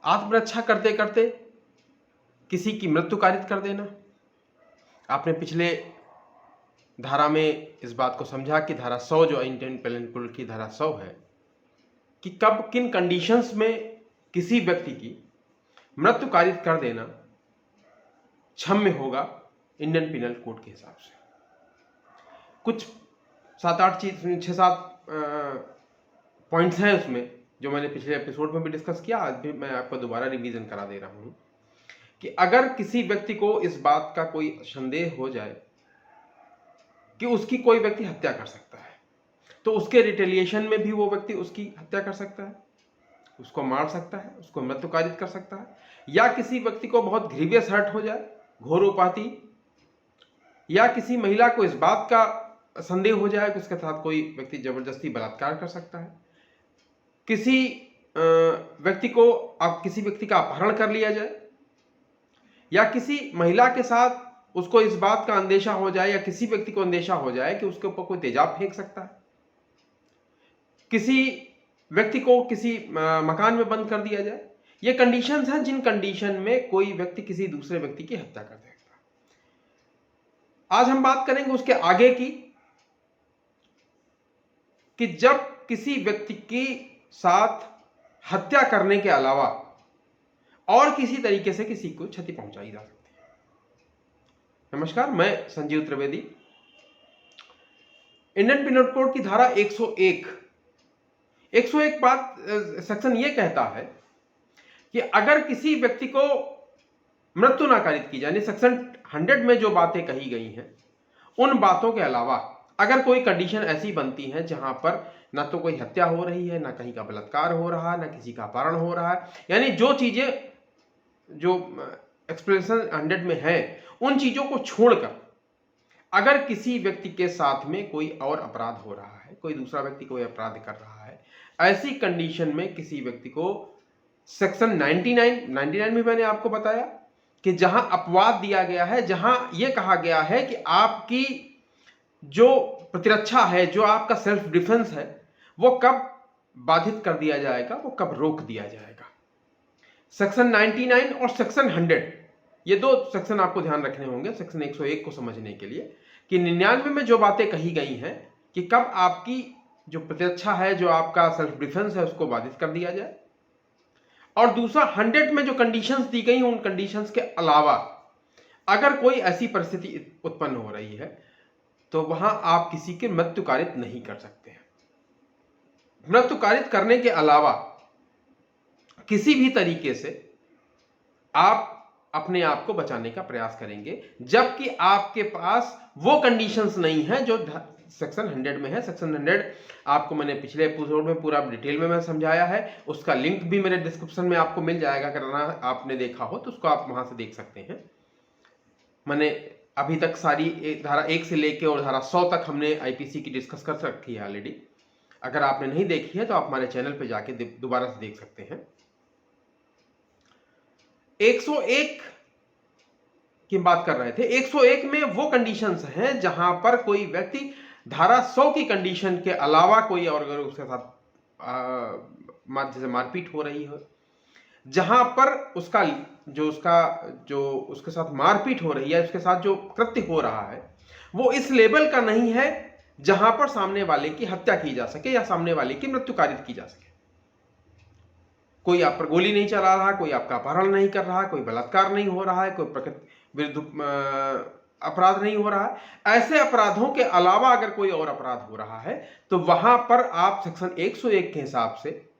आत्मरक्षा करते करते किसी की मृत्यु कारित कर देना। आपने पिछले धारा में इस बात को समझा कि धारा 100 जो इंडियन पेनल कोड की धारा 100 है कि कब किन कंडीशंस में किसी व्यक्ति की मृत्यु कारित कर देना क्षम्य होगा इंडियन पिनल कोड के हिसाब से। कुछ 7-8 चीज 6-7 पॉइंट्स हैं उसमें जो मैंने पिछले एपिसोड में भी डिस्कस किया। आज भी मैं आपको दोबारा रिवीजन करा दे रहा हूं कि अगर किसी व्यक्ति को इस बात का कोई संदेह हो जाए कि उसकी कोई व्यक्ति हत्या कर सकता है तो उसके रिटेलिएशन में भी वो व्यक्ति उसकी हत्या कर सकता है, उसको मार सकता है, उसको मृत्यु कारित कर सकता है। या किसी व्यक्ति को बहुत ग्रीवियस हर्ट हो जाए, घोरोपाती, या किसी महिला को इस बात का संदेह हो जाए कि उसके साथ कोई व्यक्ति जबरदस्ती बलात्कार कर सकता है, किसी व्यक्ति को किसी व्यक्ति का अपहरण कर लिया जाए, या किसी महिला के साथ उसको इस बात का अंदेशा हो जाए या किसी व्यक्ति को अंदेशा हो जाए कि उसके ऊपर कोई तेजाब फेंक सकता है, किसी व्यक्ति को किसी मकान में बंद कर दिया जाए। ये कंडीशंस हैं जिन कंडीशन में कोई व्यक्ति किसी दूसरे व्यक्ति की हत्या कर देता है। आज हम बात करेंगे उसके आगे की कि जब किसी व्यक्ति की साथ हत्या करने के अलावा और किसी तरीके से किसी को क्षति पहुंचाई जा सकती है। नमस्कार, मैं Sanjeev Trivedi. Indian penal code की धारा 101 बात सेक्शन ये कहता है कि अगर किसी व्यक्ति को मृत्यु ना कारित की जाए, सेक्शन 100 में जो बातें कही गई हैं उन बातों के अलावा अगर कोई कंडीशन ऐसी बनती है जहां पर ना तो कोई हत्या हो रही है, ना कहीं का बलात्कार हो रहा है, ना किसी का अपहरण हो रहा है, यानी जो चीजें जो एक्सप्रेशन 100 में है उन चीजों को छोड़कर अगर किसी व्यक्ति के साथ में कोई और अपराध हो रहा है, कोई दूसरा व्यक्ति कोई अपराध कर रहा है, ऐसी कंडीशन में किसी व्यक्ति को सेक्शन 99 में मैंने आपको बताया कि जहां अपवाद दिया गया है, जहां यह कहा गया है कि आपकी जो प्रतिरक्षा है, जो आपका सेल्फ डिफेंस है, वो कब बाधित कर दिया जाएगा, वो कब रोक दिया जाएगा। सेक्शन 99 और सेक्शन 100 ये दो सेक्शन आपको ध्यान रखने होंगे सेक्शन 101 को समझने के लिए कि 99 में जो बातें कही गई हैं कि कब आपकी जो प्रतिरक्षा है, जो आपका सेल्फ डिफेंस है, उसको बाधित कर दिया जाए, और दूसरा 100 में जो कंडीशंस दी गई उन कंडीशंस के अलावा अगर कोई ऐसी परिस्थिति उत्पन्न हो रही है तो वहां आप किसी की मृत्यु कारित नहीं कर सकते हैं। मृत्यु कारित करने के अलावा किसी भी तरीके से आप अपने आप को बचाने का प्रयास करेंगे, जबकि आपके पास वो कंडीशंस नहीं है जो सेक्शन 100 में है। सेक्शन 100 आपको मैंने पिछले एपिसोड में पूरा डिटेल में मैं समझाया है, उसका लिंक भी मेरे डिस्क्रिप्शन में आपको मिल जाएगा। अगर आपने देखा हो तो उसको आप वहां से देख सकते हैं। मैंने अभी तक सारी धारा 1 से लेके और धारा 100 तक हमने आईपीसी की डिस्कस कर रखी है ऑलरेडी। अगर आपने नहीं देखी है तो आप हमारे चैनल पे जाके दोबारा से देख सकते हैं। 101 की बात कर रहे थे। 101 में वो कंडीशंस हैं जहां पर कोई व्यक्ति धारा 100 की कंडीशन के अलावा कोई और अगर उसके साथ जैसे मारपीट हो रही हो, जहां पर उसके साथ मारपीट हो रही है, उसके साथ जो कृत्य हो रहा है वो इस लेवल का नहीं है जहां पर सामने वाले की हत्या की जा सके या सामने वाले की मृत्यु कारित की जा सके। कोई आप पर गोली नहीं चला रहा, कोई आपका अपहरण नहीं कर रहा, कोई बलात्कार नहीं हो रहा है, कोई प्रकृति विरुद्ध अपराध नहीं हो रहा है। ऐसे अपराधों के अलावा अगर कोई और अपराध हो रहा है तो वहां पर आप सेक्शन 101 के हिसाब से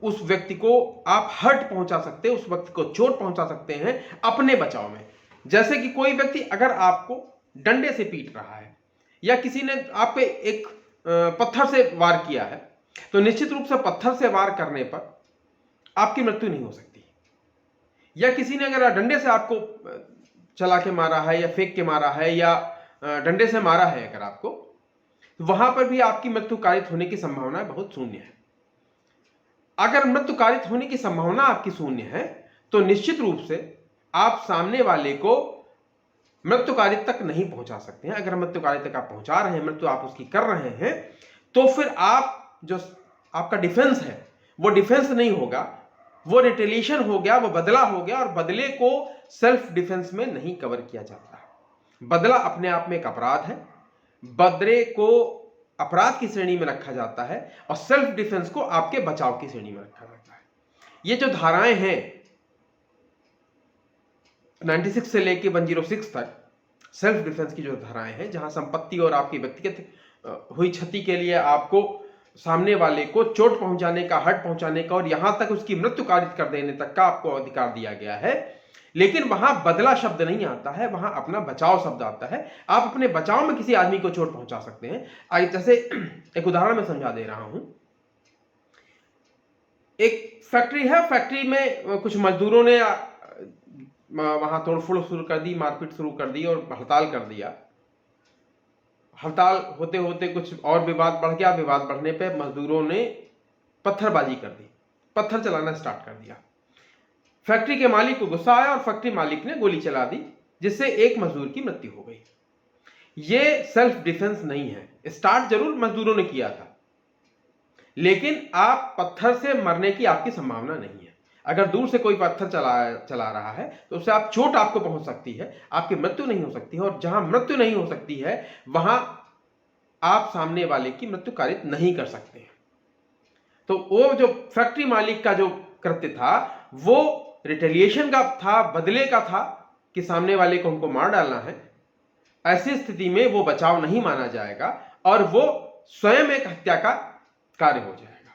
उस व्यक्ति को आप हर्ट पहुंचा सकते हैं, उस व्यक्ति को चोट पहुंचा सकते हैं अपने बचाव में। जैसे कि कोई व्यक्ति अगर आपको डंडे से पीट रहा है या किसी ने आप पे एक पत्थर से वार किया है तो निश्चित रूप से पत्थर से वार करने पर आपकी मृत्यु नहीं हो सकती। या किसी ने अगर डंडे से आपको चला के मारा है या फेंक के मारा है या डंडे से मारा है अगर आपको, तो वहां पर भी आपकी मृत्यु कारित होने की संभावना बहुत शून्य है। अगर मृत्यु कारित होने की संभावना आपकी शून्य है तो निश्चित रूप से आप सामने वाले को मृत्यु कारित तक नहीं पहुंचा सकते हैं। अगर मृत्यु कारित तक आप पहुंचा रहे हैं, मृत्यु आप उसकी कर रहे हैं, तो फिर आप जो आपका डिफेंस है वो डिफेंस नहीं होगा, वो रिटेलिएशन हो गया, वो बदला हो गया, और बदले को सेल्फ डिफेंस में नहीं कवर किया जाता। बदला अपने आप में एक अपराध है, बदले को अपराध की श्रेणी में रखा जाता है और सेल्फ डिफेंस को आपके बचाव की श्रेणी में रखा जाता है। ये जो धाराएं हैं 96 से लेके 106 तक सेल्फ डिफेंस की जो धाराएं हैं, जहां संपत्ति और आपकी व्यक्तिगत हुई क्षति के लिए आपको सामने वाले को चोट पहुंचाने का, हर्ट पहुंचाने का और यहां तक उसकी मृत्यु कारित कर देने तक का आपको अधिकार दिया गया है। लेकिन वहां बदला शब्द नहीं आता है, वहां अपना बचाव शब्द आता है। आप अपने बचाव में किसी आदमी को चोट पहुंचा सकते हैं। जैसे एक उदाहरण मैं समझा दे रहा हूं। एक फैक्ट्री है, फैक्ट्री में कुछ मजदूरों ने वहां तोड़फोड़ शुरू कर दी, मारपीट शुरू कर दी और हड़ताल कर दिया। हड़ताल होते होते कुछ और विवाद बढ़ गया। विवाद बढ़ने पे मजदूरों ने पत्थरबाजी कर दी, पत्थर चलाना स्टार्ट कर दिया। फैक्ट्री के मालिक को गुस्सा आया और फैक्ट्री मालिक ने गोली चला दी, जिससे एक मजदूर की मृत्यु हो गई। ये सेल्फ डिफेंस नहीं है। स्टार्ट जरूर मजदूरों ने किया था, लेकिन आप पत्थर से मरने की आपकी संभावना नहीं है। अगर दूर से कोई पत्थर चला रहा है तो उससे आप चोट आपको पहुंच सकती है, आपकी मृत्यु नहीं हो सकती है। और जहां मृत्यु नहीं हो सकती है वहां आप सामने वाले की मृत्यु कारित नहीं कर सकते हैं। तो वो जो फैक्ट्री मालिक का जो कृत्य था वो रिटेलिएशन का था, बदले का था कि सामने वाले को हमको मार डालना है। ऐसी स्थिति में वो बचाव नहीं माना जाएगा और वो स्वयं एक हत्या का कार्य हो जाएगा।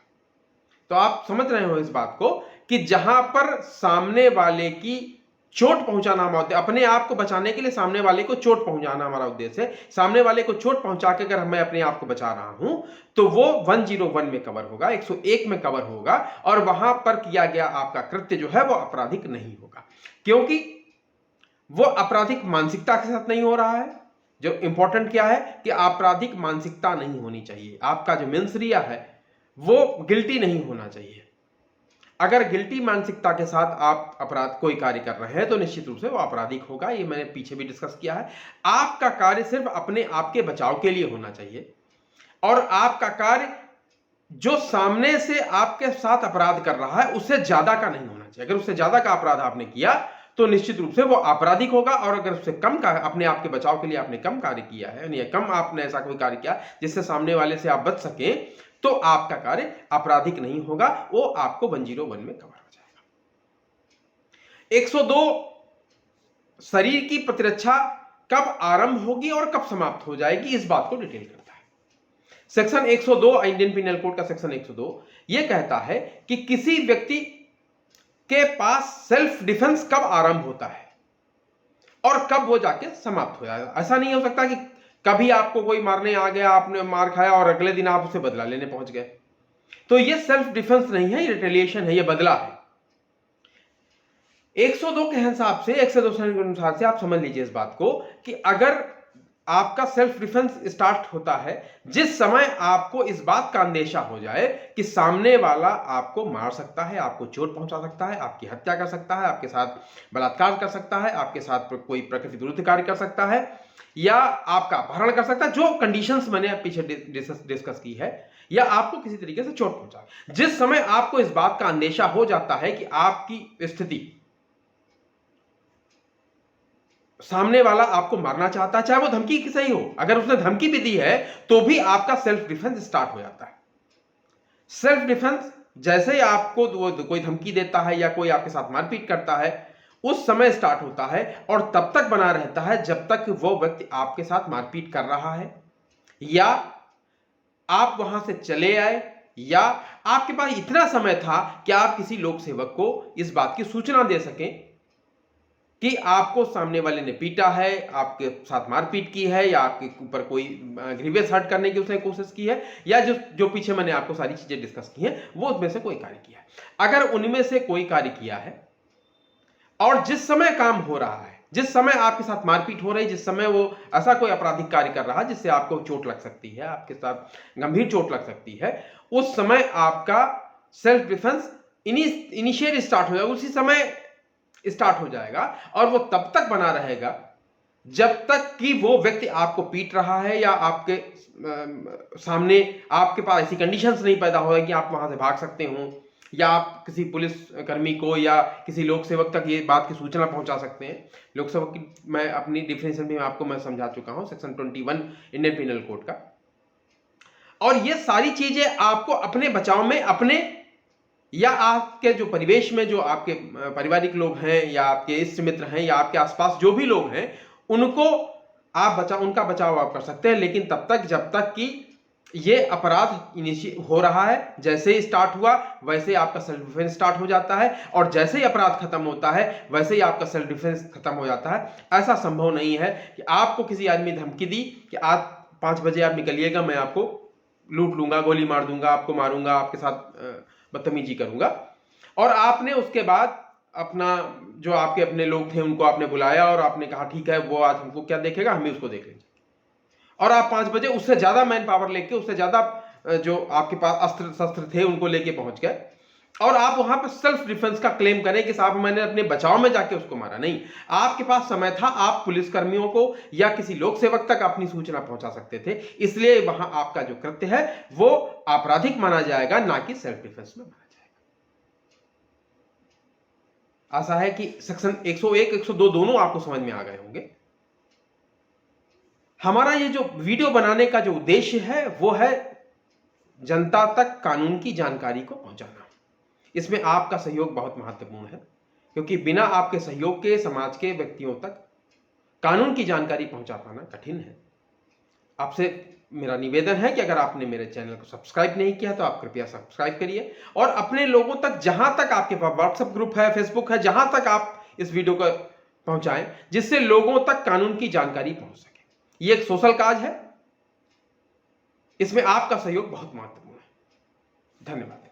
तो आप समझ रहे हो इस बात को कि जहां पर सामने वाले की चोट पहुंचाना हमारा उद्देश्य, अपने आप को बचाने के लिए सामने वाले को चोट पहुंचाना हमारा उद्देश्य है। सामने वाले को चोट पहुंचा के अगर मैं अपने आप को बचा रहा हूं तो वो 101 में कवर होगा, 101 में कवर होगा और वहां पर किया गया आपका कृत्य जो है वो आपराधिक नहीं होगा, क्योंकि वो आपराधिक मानसिकता के साथ नहीं हो रहा है। जो इंपॉर्टेंट क्या है कि आपराधिक मानसिकता नहीं होनी चाहिए। आपका जो मेंसरिया है वो गिल्टी नहीं होना चाहिए। अगर गिल्टी मानसिकता के साथ आप अपराध कोई कार्य कर रहे हैं तो निश्चित रूप से वो आपराधिक होगा। ये मैंने पीछे भी डिस्कस किया है। आपका कार्य सिर्फ अपने आप के बचाव के लिए होना चाहिए और आपका कार्य जो सामने से आपके साथ अपराध कर रहा है उससे ज्यादा का नहीं होना चाहिए। अगर उससे ज्यादा का अपराध आपने किया तो निश्चित रूप से वो आपराधिक होगा, और अगर उससे कम का अपने आप के बचाव के लिए आपने कम कार्य किया है यानी कम आपने ऐसा कोई कार्य किया जिससे सामने वाले से आप बच सकें तो आपका कार्य आपराधिक नहीं होगा, वो आपको 101 में कवर हो जाएगा। 102 शरीर की प्रतिरक्षा कब आरंभ होगी और कब समाप्त हो जाएगी, इस बात को डिटेल करता है। सेक्शन 102 इंडियन पिनल कोड का सेक्शन 102 यह कहता है कि किसी व्यक्ति के पास सेल्फ डिफेंस कब आरंभ होता है और कब वो जाके समाप्त हो जाएगा। ऐसा नहीं हो सकता कि कभी आपको कोई मारने आ गया, आपने मार खाया और अगले दिन आप उसे बदला लेने पहुंच गए। तो ये सेल्फ डिफेंस नहीं है, ये रिटेलिएशन है, ये बदला है। 102 के हिसाब से, 102 के अनुसार से आप समझ लीजिए इस बात को कि अगर आपका सेल्फ डिफेंस स्टार्ट होता है जिस समय आपको इस बात का अंदेशा हो जाए कि सामने वाला आपको मार सकता है, आपको चोट पहुंचा सकता है, आपकी हत्या कर सकता है, आपके साथ बलात्कार कर सकता है, आपके साथ कोई प्रकृति विरुद्ध कार्य कर सकता है या आपका अपहरण कर सकता है, जो कंडीशंस मैंने पीछे डिस्कस की है, या आपको किसी तरीके से चोट पहुंचा। जिस समय आपको इस बात का अंदेशा हो जाता है कि आपकी स्थिति सामने वाला आपको मारना चाहता है, चाहे वो धमकी की सही हो, अगर उसने धमकी भी दी है तो भी आपका सेल्फ डिफेंस स्टार्ट हो जाता है। सेल्फ डिफेंस जैसे ही आपको कोई धमकी देता है या कोई आपके साथ मारपीट करता है उस समय स्टार्ट होता है और तब तक बना रहता है जब तक वो व्यक्ति आपके साथ मारपीट कर रहा है या आप वहां से चले आए या आपके पास इतना समय था कि आप किसी लोक सेवक को इस बात की सूचना दे सकें कि आपको सामने वाले ने पीटा है, आपके साथ मारपीट की है या आपके ऊपर कोई ग्रीवियस हर्ट करने की उसने कोशिश की है या जो पीछे मैंने आपको सारी चीजें डिस्कस की हैं वो उसमें से कोई कार्य किया है। अगर उनमें से कोई कार्य किया है और जिस समय काम हो रहा है, जिस समय आपके साथ मारपीट हो रही है, जिस समय वो ऐसा कोई आपराधिक कार्य कर रहा है जिससे आपको चोट लग सकती है, आपके साथ गंभीर चोट लग सकती है, उस समय आपका सेल्फ डिफेंस इनिशिएट स्टार्ट हो जाएगा, उसी समय स्टार्ट हो जाएगा और वो तब तक बना रहेगा जब तक कि वो व्यक्ति आपको पीट रहा है या आपके सामने आपके पास ऐसी कंडीशंस नहीं पैदा हो कि आप वहां से भाग सकते हो या आप किसी पुलिस कर्मी को या किसी लोक सेवक तक ये बात की सूचना पहुंचा सकते हैं। लोक सेवक की मैं अपनी डिफिनेशन भी आपको मैं समझा चुका हूं, सेक्शन 21 इंडियन पिनल कोड का। और ये सारी चीजें आपको अपने बचाव में, अपने या आपके जो परिवेश में जो आपके पारिवारिक लोग हैं या आपके इष्ट मित्र हैं या आपके आसपास जो भी लोग हैं, उनको आप उनका बचाव आप कर सकते हैं, लेकिन तब तक जब तक कि ये अपराध हो रहा है। जैसे ही स्टार्ट हुआ वैसे ही आपका सेल्फ डिफेंस स्टार्ट हो जाता है, और जैसे ही अपराध खत्म होता है वैसे ही आपका सेल्फ डिफेंस खत्म हो जाता है। ऐसा संभव नहीं है कि आपको किसी आदमी धमकी दी कि आज 5 बजे आप निकलिएगा, मैं आपको लूट लूंगा, गोली मार दूंगा, आपको मारूंगा, आपके साथ बदतमीजी करूंगा, और आपने उसके बाद अपना जो आपके अपने लोग थे उनको आपने बुलाया और आपने कहा ठीक है, वो आज हमको क्या देखेगा, हम ही उसको देख लेंगे। और आप 5 बजे उससे ज्यादा मैन पावर लेके, उससे ज्यादा जो आपके पास अस्त्र शस्त्र थे उनको लेके पहुंच गए, और आप वहां पर सेल्फ डिफेंस का क्लेम करें कि साहब मैंने अपने बचाव में जाके उसको मारा। नहीं, आपके पास समय था, आप पुलिस कर्मियों को या किसी लोक सेवक तक अपनी सूचना पहुंचा सकते थे, इसलिए वहां आपका जो कृत्य है वो आपराधिक माना जाएगा, ना कि सेल्फ डिफेंस में माना जाएगा। आशा है कि सेक्शन 101, 102 दोनों आपको समझ में आ गए होंगे। हमारा ये जो वीडियो बनाने का जो उद्देश्य है वो है जनता तक कानून की जानकारी को पहुंचाना। इसमें आपका सहयोग बहुत महत्वपूर्ण है, क्योंकि बिना आपके सहयोग के समाज के व्यक्तियों तक कानून की जानकारी पहुंचा पाना कठिन है। आपसे मेरा निवेदन है कि अगर आपने मेरे चैनल को सब्सक्राइब नहीं किया तो आप कृपया सब्सक्राइब करिए, और अपने लोगों तक, जहां तक आपके पास व्हाट्सएप ग्रुप है, फेसबुक है, जहां तक आप इस वीडियो को पहुंचाएं, जिससे लोगों तक कानून की जानकारी पहुंच सके। ये एक सोशल काज है, इसमें आपका सहयोग बहुत महत्वपूर्ण है। धन्यवाद।